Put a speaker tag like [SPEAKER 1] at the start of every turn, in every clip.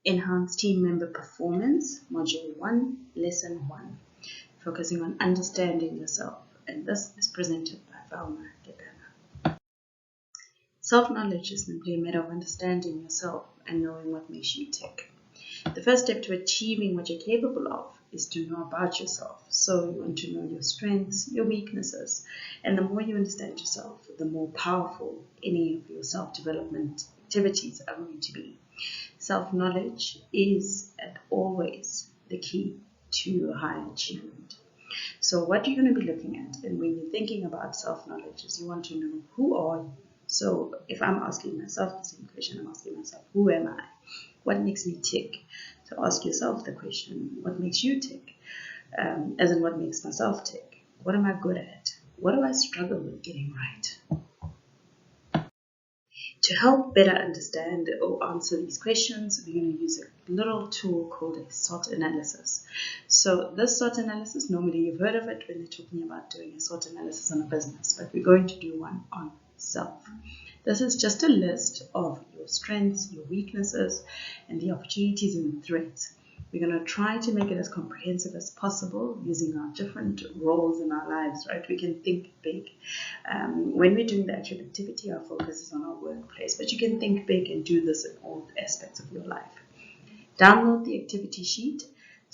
[SPEAKER 1] Enhance Team Member Performance, Module 1, Lesson 1, focusing on understanding yourself. And this is presented by Valma Degana. Self-knowledge is simply a matter of understanding yourself and knowing what makes you tick. The first step to achieving what you're capable of is to know about yourself. So you want to know your strengths, your weaknesses, and the more you understand yourself, the more powerful any of your self-development activities are going to be. Self-knowledge is and always the key to high achievement. So what you're going to be looking at, and when you're thinking about self-knowledge, is you want to know who are you. So if I'm asking myself the same question, I'm asking myself, who am I? What makes me tick? So ask yourself the question, what makes you tick? As in what makes myself tick? What am I good at? What do I struggle with getting right? To help better understand or answer these questions, we're going to use a little tool called a SWOT analysis. So this SWOT analysis, normally you've heard of it when they're talking about doing a SWOT analysis on a business, but we're going to do one on self. This is just a list of your strengths, your weaknesses, and the opportunities and threats. We're going to try to make it as comprehensive as possible using our different roles in our lives, right? We can think big. When we're doing the actual activity, our focus is on our workplace, but you can think big and do this in all aspects of your life. Download the activity sheet,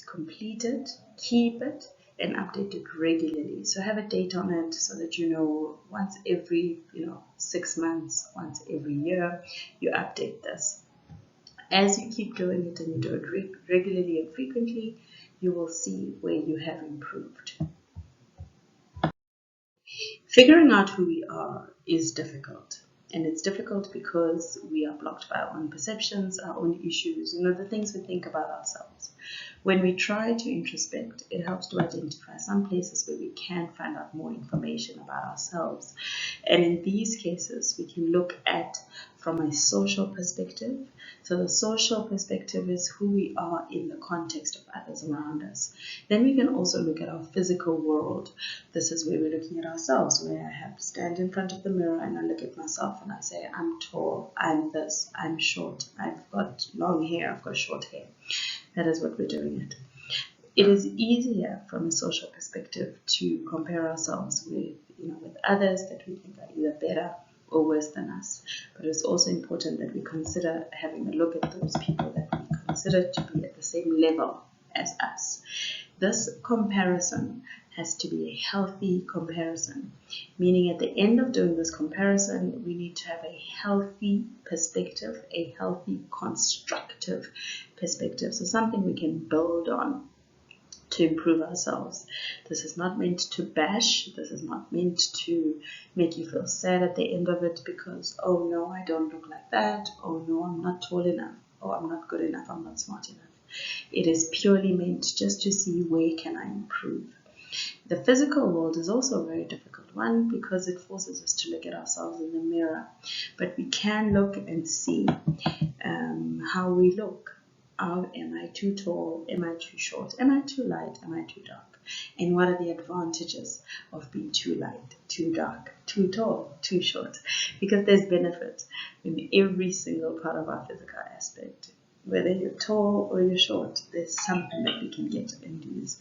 [SPEAKER 1] complete it, keep it, and update it regularly. So have a date on it so that you know once every 6 months, once every year, you update this. As you keep doing it and you do it regularly and frequently, you will see where you have improved. Figuring out who we are is difficult. And it's difficult because we are blocked by our own perceptions, our own issues, the things we think about ourselves. When we try to introspect, it helps to identify some places where we can find out more information about ourselves. And in these cases, we can look at from a social perspective. So the social perspective is who we are in the context of others around us. Then we can also look at our physical world. This is where we're looking at ourselves, where I have to stand in front of the mirror and I look at myself and I say, I'm tall, I'm this, I'm short, I've got long hair, I've got short hair. That is what we're doing it. It is easier from a social perspective to compare ourselves with others that we think are either better or worse than us. But it's also important that we consider having a look at those people that we consider to be at the same level as us. This comparison has to be a healthy comparison, meaning at the end of doing this comparison, we need to have a healthy perspective, a healthy constructive perspective, so something we can build on to improve ourselves. This is not meant to bash. This is not meant to make you feel sad at the end of it because, oh no, I don't look like that. Oh no, I'm not tall enough. Oh, I'm not good enough. I'm not smart enough. It is purely meant just to see where can I improve. The physical world is also a very difficult one because it forces us to look at ourselves in the mirror. But we can look and see how we look. Am I too tall? Am I too short? Am I too light? Am I too dark? And what are the advantages of being too light, too dark, too tall, too short? Because there's benefit in every single part of our physical aspect. Whether you're tall or you're short, there's something that we can get and use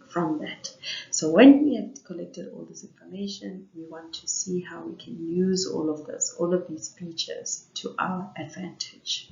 [SPEAKER 1] from that. So when we have collected all this information, we want to see how we can use all of this, all of these features to our advantage.